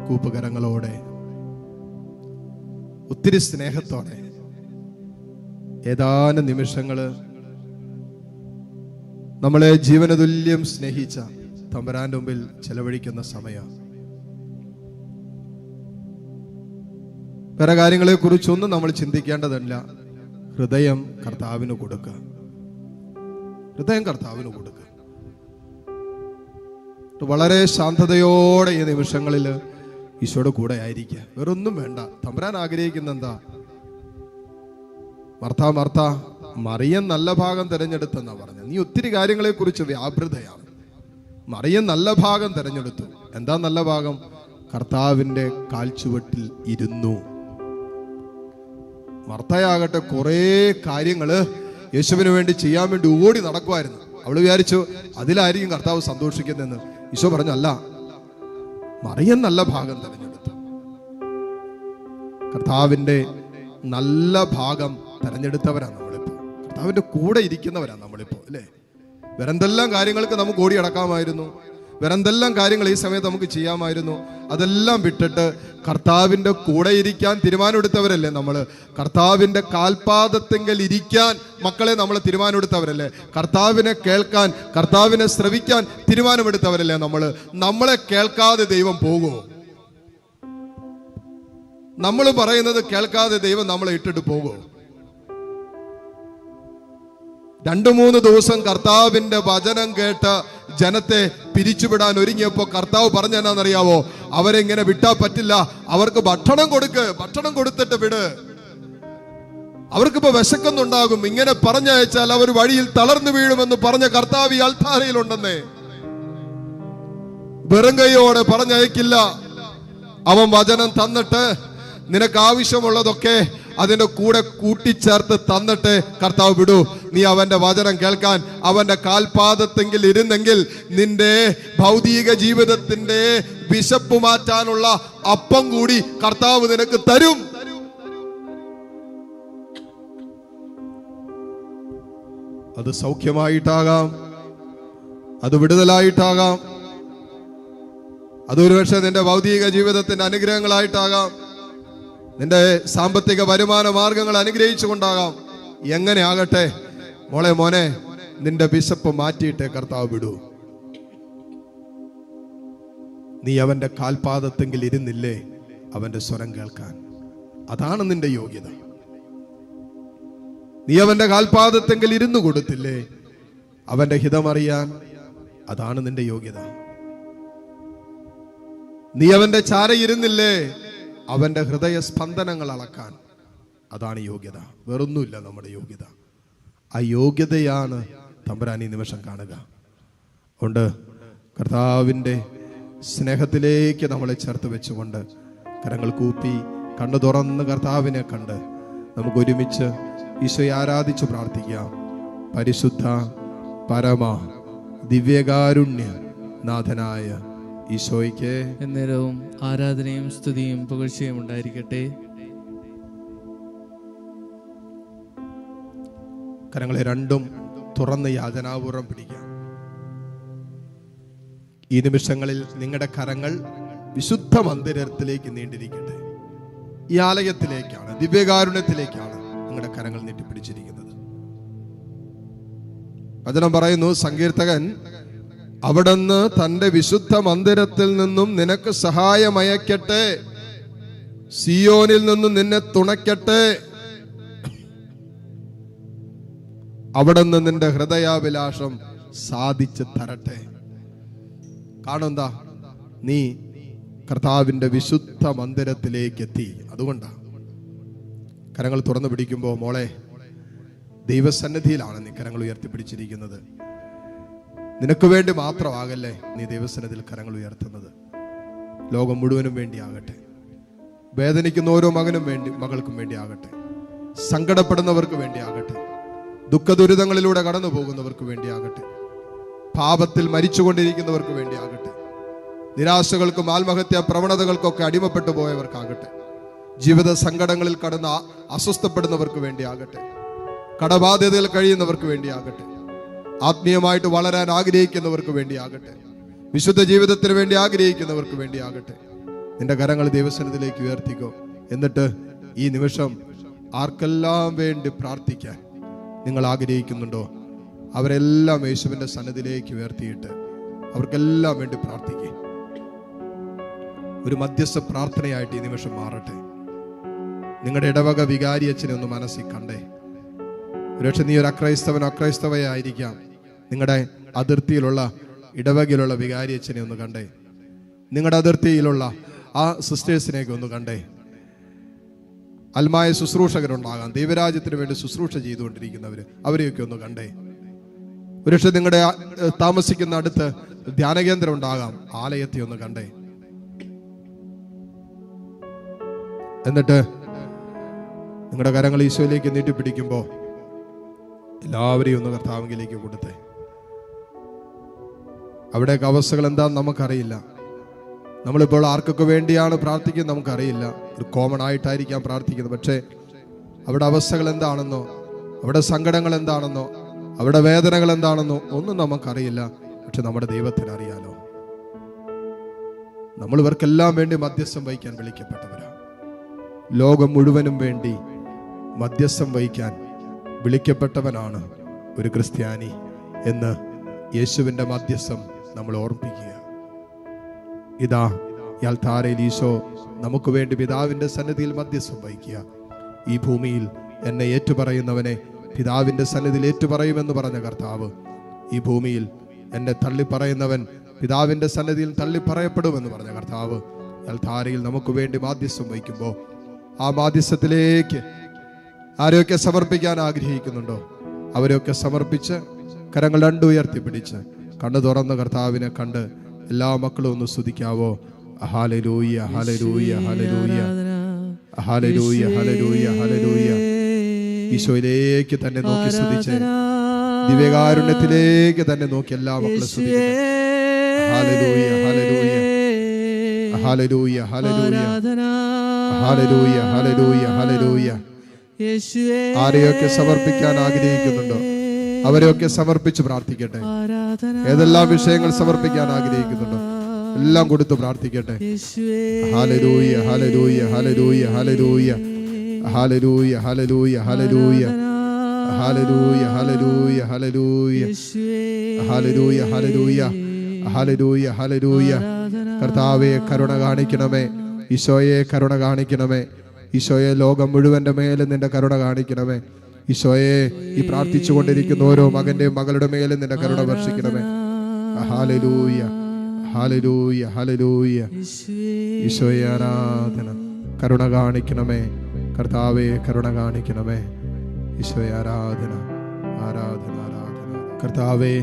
കൂപ്പുകരങ്ങളോടെ ഒത്തിരി സ്നേഹത്തോടെ ഏതാനും നിമിഷങ്ങള് നമ്മളെ ജീവനതുല്യം സ്നേഹിച്ച തമ്പുരാന്റെ മുമ്പിൽ ചെലവഴിക്കുന്ന സമയം. വേറെ കാര്യങ്ങളെ കുറിച്ചൊന്നും നമ്മൾ ചിന്തിക്കേണ്ടതല്ല. ഹൃദയം കർത്താവിന് കൊടുക്കുക. ഹൃദയം കർത്താവിന് കൊടുക്കുക. വളരെ ശാന്തതയോടെ ഈ നിമിഷങ്ങളിൽ ഈശോയുടെ കൂടെ ആയിരിക്കുക. വേറൊന്നും വേണ്ട. തമ്പുരാൻ ആഗ്രഹിക്കുന്ന എന്താ? മർത്ത മറിയം നല്ല ഭാഗം തിരഞ്ഞെടുത്തെന്നാ പറഞ്ഞത്. നീ ഒത്തിരി കാര്യങ്ങളെ കുറിച്ച് വ്യാപൃതയാണ്. മറിയം നല്ല ഭാഗം തിരഞ്ഞെടുത്തു. എന്താ നല്ല ഭാഗം? കർത്താവിന്റെ കാൽച്ചുവട്ടിൽ ഇരുന്നു. മർത്തയാകട്ടെ കുറെ കാര്യങ്ങള് യേശുവിന് വേണ്ടി ചെയ്യാൻ വേണ്ടി ഓടി നടക്കുമായിരുന്നു. അവള് വിചാരിച്ചു അതിലായിരിക്കും കർത്താവ് സന്തോഷിക്കുന്നെന്ന്. ഈശോ പറഞ്ഞു അല്ല, മറിയം നല്ല ഭാഗം തിരഞ്ഞെടുത്തു. കർത്താവിന്റെ നല്ല ഭാഗം തിരഞ്ഞെടുത്തവരാണ് നമ്മളിപ്പോ. കർത്താവിന്റെ കൂടെ ഇരിക്കുന്നവരാണ് നമ്മളിപ്പോ, അല്ലേ? വേറെന്തെല്ലാം കാര്യങ്ങൾക്ക് നമുക്ക് ഓടി അടക്കാമായിരുന്നു. വേറെന്തെല്ലാം കാര്യങ്ങൾ ഈ സമയത്ത് നമുക്ക് ചെയ്യാമായിരുന്നു. അതെല്ലാം വിട്ടിട്ട് കർത്താവിന്റെ കൂടെ ഇരിക്കാൻ തീരുമാനമെടുത്തവരല്ലേ നമ്മള്? കർത്താവിന്റെ കാൽപാദത്തെങ്കിൽ ഇരിക്കാൻ മക്കളെ നമ്മൾ തീരുമാനമെടുത്തവരല്ലേ? കർത്താവിനെ കേൾക്കാൻ, കർത്താവിനെ ശ്രവിക്കാൻ തീരുമാനമെടുത്തവരല്ലേ നമ്മള്? നമ്മളെ കേൾക്കാതെ ദൈവം പോകുമോ? നമ്മൾ പറയുന്നത് കേൾക്കാതെ ദൈവം നമ്മളെ ഇട്ടിട്ട് പോകുമോ? 2-3 ദിവസം കർത്താവിന്റെ വചനം കേട്ട് ജനത്തെ പിരിച്ചുവിടാൻ ഒരുങ്ങിയപ്പോ കർത്താവ് പറഞ്ഞെന്നാന്നറിയാവോ? അവരെ ഇങ്ങനെ വിട്ടാ പറ്റില്ല, അവർക്ക് ഭക്ഷണം കൊടുക്ക്, ഭക്ഷണം കൊടുത്തിട്ട് വിട്. അവർക്കിപ്പോ വിശക്കുന്നുണ്ടാകും. ഇങ്ങനെ പറഞ്ഞയച്ചാൽ അവർ വഴിയിൽ തളർന്നു വീഴുമെന്ന് പറഞ്ഞ കർത്താവ് ഈ അൾത്താരയിലുണ്ടെന്നേ. വെറും കൈയോടെ പറഞ്ഞയക്കില്ല. അവൻ വചനം തന്നിട്ട് നിനക്ക് ആവശ്യമുള്ളതൊക്കെ അതിന്റെ കൂടെ കൂട്ടിച്ചേർത്ത് തന്നിട്ട് കർത്താവ് വിടൂ. നീ അവന്റെ വചനം കേൾക്കാൻ അവന്റെ കാൽപാദത്തെങ്കിൽ ഇരുന്നെങ്കിൽ നിന്റെ ഭൗതിക ജീവിതത്തിന്റെ വിശപ്പ് മാറ്റാനുള്ള അപ്പം കൂടി കർത്താവ് നിനക്ക് തരും. അത് സൗഖ്യമായിട്ടാകാം, അത് വിടുതലായിട്ടാകാം, അതൊരു പക്ഷേ നിന്റെ ഭൗതിക ജീവിതത്തിന്റെ അനുഗ്രഹങ്ങളായിട്ടാകാം, നിന്റെ സാമ്പത്തിക വരുമാന മാർഗങ്ങൾ അനുഗ്രഹിച്ചുകൊണ്ടാകാം. എങ്ങനെ ആകട്ടെ മോനെ, നിന്റെ വിശപ്പ് മാറ്റിയിട്ടേ കർത്താവ് വിടൂ. നീ അവന്റെ കാൽപാദത്തെങ്കിൽ ഇരുന്നില്ലേ അവന്റെ സ്വരം കേൾക്കാൻ? അതാണ് നിന്റെ യോഗ്യത. നീ അവന്റെ കാൽപാദത്തെങ്കിൽ ഇരുന്നു കൊടുത്തില്ലേ അവന്റെ ഹിതമറിയാൻ? അതാണ് നിന്റെ യോഗ്യത. നീ അവന്റെ ചാരയിരുന്നില്ലേ അവന്റെ ഹൃദയ സ്പന്ദനങ്ങൾ അളക്കാൻ? അതാണ് യോഗ്യത. വേറൊന്നുമില്ല നമ്മുടെ യോഗ്യത. ആ യോഗ്യതയാണ് തമ്പുരാൻ ഈ നിമിഷം കാണുക. അതുകൊണ്ട് കർത്താവിന്റെ സ്നേഹത്തിലേക്ക് നമ്മളെ ചേർത്ത് വെച്ചുകൊണ്ട് കരങ്ങൾ കൂപ്പി കണ്ണു തുറന്ന് കർത്താവിനെ കണ്ട് നമുക്ക് ഒരുമിച്ച് ഈശോയെ ആരാധിച്ച് പ്രാർത്ഥിക്കാം. പരിശുദ്ധ പരമ ദിവ്യകാരുണ്യ നാഥനായ ഈശോയ്ക്ക് എന്നേരവും ആരാധനയും സ്തുതിയും പുകഴ്ചയും ഉണ്ടായിരിക്കട്ടെ. കരങ്ങളെ രണ്ടും തുറന്ന് യാചനാപൂർവം പിടിക്കാം. ഈ നിമിഷങ്ങളിൽ നിങ്ങളുടെ കരങ്ങൾ വിശുദ്ധ മന്ദിരത്തിലേക്ക് നീണ്ടിരിക്കട്ടെ. ഈ ആലയത്തിലേക്കാണ്, ദിവ്യകാരുണ്യത്തിലേക്കാണ് നിങ്ങളുടെ കരങ്ങൾ നീട്ടിപ്പിടിച്ചിരിക്കുന്നത്. വചനം പറയുന്നു, സങ്കീർത്തകൻ അവിടുന്ന് തന്റെ വിശുദ്ധ മന്ദിരത്തിൽ നിന്നും നിനക്ക് സഹായമയക്കട്ടെ, സിയോനിൽ നിന്നും നിന്നെ തുണയ്ക്കട്ടെ. അവിടുന്ന് നിന്റെ ഹൃദയാഭിലാഷം സാധിച്ചു തരട്ടെ. കാണുന്താ, നീ കർത്താവിന്റെ വിശുദ്ധ മന്ദിരത്തിലേക്ക് എത്തി. അതുകൊണ്ടാ കരങ്ങൾ തുറന്നു പിടിക്കുമ്പോ മോളെ, ദൈവസന്നിധിയിലാണ് നീ കരങ്ങൾ ഉയർത്തിപ്പിടിച്ചിരിക്കുന്നത്. നിനക്ക് വേണ്ടി മാത്രമാകല്ലേ നീ ദൈവസന്നിധിയിൽ കരങ്ങൾ ഉയർത്തുന്നത്. ലോകം മുഴുവനും വേണ്ടിയാകട്ടെ, വേദനിക്കുന്ന ഓരോ മകനും വേണ്ടി, മകൾക്കും വേണ്ടി ആകട്ടെ, സങ്കടപ്പെടുന്നവർക്ക് വേണ്ടിയാകട്ടെ, ദുഃഖദുരിതങ്ങളിലൂടെ കടന്നു പോകുന്നവർക്ക് വേണ്ടിയാകട്ടെ, പാപത്തിൽ മരിച്ചുകൊണ്ടിരിക്കുന്നവർക്ക് വേണ്ടിയാകട്ടെ, നിരാശകൾക്കും ആത്മഹത്യാ പ്രവണതകൾക്കൊക്കെ അടിമപ്പെട്ടു പോയവർക്കാകട്ടെ, ജീവിത സങ്കടങ്ങളിൽ കടന്ന് അസ്വസ്ഥപ്പെടുന്നവർക്ക് വേണ്ടിയാകട്ടെ, കടബാധ്യതയിൽ കഴിയുന്നവർക്ക് വേണ്ടിയാകട്ടെ, ആത്മീയമായിട്ട് വളരാൻ ആഗ്രഹിക്കുന്നവർക്ക് വേണ്ടിയാകട്ടെ, വിശുദ്ധ ജീവിതത്തിന് വേണ്ടി ആഗ്രഹിക്കുന്നവർക്ക് വേണ്ടിയാകട്ടെ, നിന്റെ കരങ്ങൾ ദൈവസന്നിധിയിലേക്ക് ഉയർത്തിക്കോ. എന്നിട്ട് ഈ നിമിഷം ആർക്കെല്ലാം വേണ്ടി പ്രാർത്ഥിക്കാൻ നിങ്ങൾ ആഗ്രഹിക്കുന്നുണ്ടോ അവരെല്ലാം യേശുവിൻ്റെ സന്നിധിയിലേക്ക് ഉയർത്തിയിട്ട് അവർക്കെല്ലാം വേണ്ടി പ്രാർത്ഥിക്കുക. ഒരു മധ്യസ്ഥ പ്രാർത്ഥനയായിട്ട് ഈ നിമിഷം മാറട്ടെ. നിങ്ങളുടെ ഇടവക വികാരി അച്ഛനെ ഒന്ന് മനസ്സിൽ കണ്ടേ. ഒരുപക്ഷെ നീ ഒരു അക്രൈസ്തവയായിരിക്കാം. നിങ്ങളുടെ അതിർത്തിയിലുള്ള ഇടവകയിലുള്ള വികാരി അച്ഛനെ ഒന്ന് കണ്ടേ. നിങ്ങളുടെ അതിർത്തിയിലുള്ള ആ സിസ്റ്റേഴ്സിനെയൊക്കെ ഒന്ന് കണ്ടേ. അൽമായ ശുശ്രൂഷകരുണ്ടാകാം, ദൈവരാജ്യത്തിന് വേണ്ടി ശുശ്രൂഷ ചെയ്തുകൊണ്ടിരിക്കുന്നവർ, അവരെയൊക്കെ ഒന്ന് കണ്ടേ. ഒരുപക്ഷെ നിങ്ങളുടെ താമസിക്കുന്ന അടുത്ത് ധ്യാനകേന്ദ്രം ഉണ്ടാകാം, ആലയത്തെ ഒന്ന് കണ്ടേ. എന്നിട്ട് നിങ്ങളുടെ കരങ്ങൾ ഈശോയിലേക്ക് നീട്ടിപ്പിടിക്കുമ്പോൾ എല്ലാവരെയും ഒന്ന് കർത്താവിലേക്ക് കൊടുത്തേ. അവിടെയൊക്കെ അവസ്ഥകൾ എന്താണെന്ന് നമുക്കറിയില്ല. നമ്മളിപ്പോൾ ആർക്കൊക്കെ വേണ്ടിയാണ് പ്രാർത്ഥിക്കുന്നത് നമുക്കറിയില്ല. ഒരു കോമൺ ആയിട്ടായിരിക്കാം പ്രാർത്ഥിക്കുന്നത്. പക്ഷേ അവിടെ അവസ്ഥകൾ എന്താണെന്നോ, അവിടെ സങ്കടങ്ങൾ എന്താണെന്നോ, അവിടെ വേദനകൾ എന്താണെന്നോ ഒന്നും നമുക്കറിയില്ല. പക്ഷെ നമ്മുടെ ദൈവത്തിന് അറിയാലോ. നമ്മൾ ഇവർക്കെല്ലാം വേണ്ടി മധ്യസ്ഥം വഹിക്കാൻ വിളിക്കപ്പെട്ടവരാണ്. ലോകം മുഴുവനും വേണ്ടി മധ്യസ്ഥം വഹിക്കാൻ വിളിക്കപ്പെട്ടവനാണ് ഒരു ക്രിസ്ത്യാനി എന്ന് യേശുവിൻ്റെ മധ്യസ്ഥം നമ്മൾ ഓർമ്മിപ്പിക്കുക. ഇതാ ഇയാൾ താരയിൽ ഈശോ നമുക്ക് വേണ്ടി പിതാവിൻ്റെ സന്നിധിയിൽ മധ്യസ്ഥം വഹിക്കുക. ഈ ഭൂമിയിൽ എന്നെ ഏറ്റുപറയുന്നവനെ പിതാവിൻ്റെ സന്നിധിയിൽ ഏറ്റുപറയുമെന്ന് പറഞ്ഞ കർത്താവ്, ഈ ഭൂമിയിൽ എന്നെ തള്ളിപ്പറയുന്നവൻ പിതാവിൻ്റെ സന്നിധിയിൽ തള്ളിപ്പറയപ്പെടുമെന്ന് പറഞ്ഞ കർത്താവ് ഇയാൾ താരയിൽ നമുക്ക് വേണ്ടി മാധ്യസ്ഥം വഹിക്കുമ്പോൾ ആ മാധ്യസ്ഥത്തിലേക്ക് ആരെയൊക്കെ സമർപ്പിക്കാൻ ആഗ്രഹിക്കുന്നുണ്ടോ അവരെയൊക്കെ സമർപ്പിച്ച് കരങ്ങൾ രണ്ടും ഉയർത്തിപ്പിടിച്ച് കണ്ണു തുറന്ന കർത്താവിനെ കണ്ട് എല്ലാ മക്കളും ഒന്ന് സ്തുതിക്കാവോ. Hallelujah, hallelujah, hallelujah, hallelujah, hallelujah, hallelujah. ഈശോയിലേക്ക് തന്നെ നോക്കി സ്തുതിച്ച് ദിവ്യകാരുണ്യത്തിലേക്ക് തന്നെ നോക്കി എല്ലാ മക്കളും സ്തുതിക്കട്ടെ. Hallelujah, hallelujah, hallelujah, hallelujah, hallelujah, hallelujah, hallelujah. ആരെയൊക്കെ സമർപ്പിക്കാൻ ആഗ്രഹിക്കുന്നുണ്ടോ അവരെയൊക്കെ സമർപ്പിച്ച് പ്രാർത്ഥിക്കട്ടെ. ഏതെല്ലാം വിഷയങ്ങൾ സമർപ്പിക്കാൻ ആഗ്രഹിക്കുന്നുണ്ടോ എല്ലാം കൊടുത്ത് പ്രാർത്ഥിക്കട്ടെ. Hallelujah, hallelujah, hallelujah, hallelujah, hallelujah, hallelujah, hallelujah, hallelujah, hallelujah, hallelujah, hallelujah, hallelujah, hallelujah, hallelujah. കർത്താവേ കരുണ കാണിക്കണമേ. ഈശോയെ കരുണ കാണിക്കണമേ. ഈശോയെ ലോകം മുഴുവന്റെ മേലെ നിന്റെ കരുണ കാണിക്കണമേ. ഈശോയെ ഈ പ്രാർത്ഥിച്ചു കൊണ്ടിരിക്കുന്ന ഓരോ മകന്റെയും മകളുടെ മേലെ നിന്റെ കരുണ വർഷിക്കണമേ. Hallelujah, hallelujah, hallelujah. ഈശോയെ ആരാധന. കരുണ കാണിക്കണമേ കർത്താവേ, കരുണ കാണിക്കണമേ. ഈശോയെ ആരാധന, ആരാധന, ആരാധന. കർത്താവേ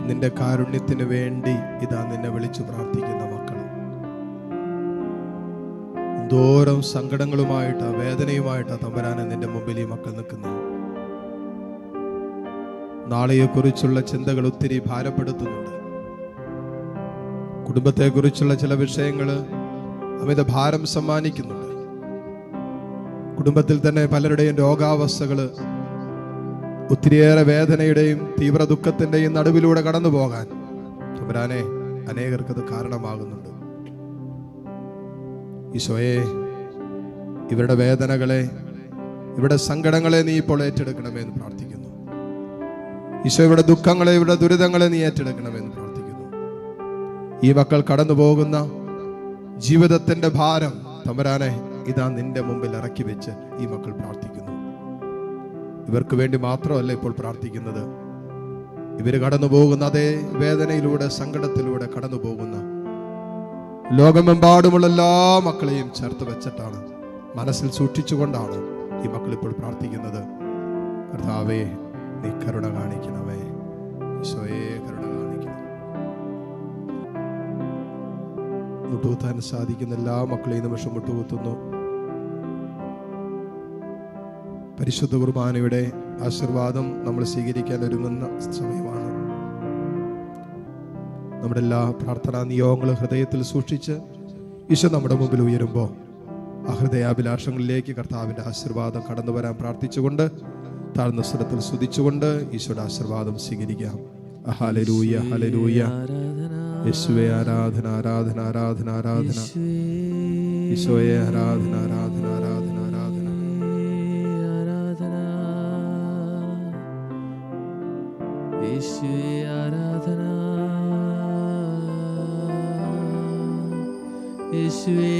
നിന്റെ കാരുണ്യത്തിന് വേണ്ടി ഇതാ നിന്നെ വിളിച്ചു പ്രാർത്ഥിക്കുന്ന മക്കൾ എന്തോരം സങ്കടങ്ങളുമായിട്ടാ വേദനയുമായിട്ടാ തമ്പുരാനെ നിന്റെ മുമ്പിൽ ഈ മക്കൾ നിൽക്കുന്നു. നാളെയെക്കുറിച്ചുള്ള ചിന്തകൾ ഒത്തിരി ഭാരപ്പെടുത്തുന്നുണ്ട്. കുടുംബത്തെക്കുറിച്ചുള്ള ചില വിഷയങ്ങൾ അമിത ഭാരം സമ്മാനിക്കുന്നുണ്ട്. കുടുംബത്തിൽ തന്നെ പലരുടെയും രോഗാവസ്ഥകൾ ഒത്തിരിയേറെ വേദനയുടെയും തീവ്ര ദുഃഖത്തിന്റെയും നടുവിലൂടെ കടന്നു പോകാൻ തമ്പുരാനെ അനേകർക്കത് കാരണമാകുന്നുണ്ട്. ഈശോയെ ഇവരുടെ വേദനകളെ, ഇവരുടെ സങ്കടങ്ങളെ നീ ഇപ്പോൾ ഏറ്റെടുക്കണമേ എന്ന് പ്രാർത്ഥിക്കുന്നു. ഈശോ ഇവരുടെ ദുഃഖങ്ങളെ, ഇവരുടെ ദുരിതങ്ങളെ നീ ഏറ്റെടുക്കണമേ എന്ന് പ്രാർത്ഥിക്കുന്നു. ഈ മക്കൾ കടന്നു പോകുന്ന ജീവിതത്തിന്റെ ഭാരം തമ്പുരാനെ ഇതാ നിന്റെ മുമ്പിൽ ഇറക്കി വെച്ച് ഈ മക്കൾ പ്രാർത്ഥിക്കുന്നു. ഇവർക്ക് വേണ്ടി മാത്രമല്ല ഇപ്പോൾ പ്രാർത്ഥിക്കുന്നത്, ഇവര് കടന്നു പോകുന്ന അതേ വേദനയിലൂടെ സങ്കടത്തിലൂടെ കടന്നു പോകുന്ന ലോകമെമ്പാടുമുള്ള എല്ലാ മക്കളെയും ചേർത്ത് വെച്ചിട്ടാണ്, മനസ്സിൽ സൂക്ഷിച്ചുകൊണ്ടാണ് ഈ മക്കൾ ഇപ്പോൾ പ്രാർത്ഥിക്കുന്നത്. കർത്താവേ നീ കരുണ കാണിക്കണമേ. ഈശോയെ കരുണ കാണിക്കണം. മുട്ടുകുത്താൻ സാധിക്കുന്ന എല്ലാ മക്കളെയും നിമിഷം മുട്ടുകുത്തുന്നു. പരിശുദ്ധ കുർബാനയുടെ ആശീർവാദം നമ്മൾ സ്വീകരിക്കാൻ ഒരുങ്ങുന്ന സമയമാണ്. നമ്മുടെ എല്ലാ പ്രാർത്ഥനാ നിയോഗങ്ങളും ഹൃദയത്തിൽ സൂക്ഷിച്ച് ഈശോ നമ്മുടെ മുമ്പിൽ ഉയരുമ്പോൾ ആ ഹൃദയാഭിലാഷങ്ങളിലേക്ക് കർത്താവിൻ്റെ ആശീർവാദം കടന്നു വരാൻ പ്രാർത്ഥിച്ചുകൊണ്ട് താഴ്ന്ന സ്വരത്തിൽ സ്തുതിച്ചുകൊണ്ട് ഈശോയുടെ ആശീർവാദം സ്വീകരിക്കാം. Hallelujah, hallelujah. യേശുവേ ആരാധന, ആരാധന, ആരാധന, ആരാധന. ഈശോയെ ആരാധന ആരാധന ആരാധന ആരാധന. ആരാധന യേശുവേ ആരാധന യേശുവേ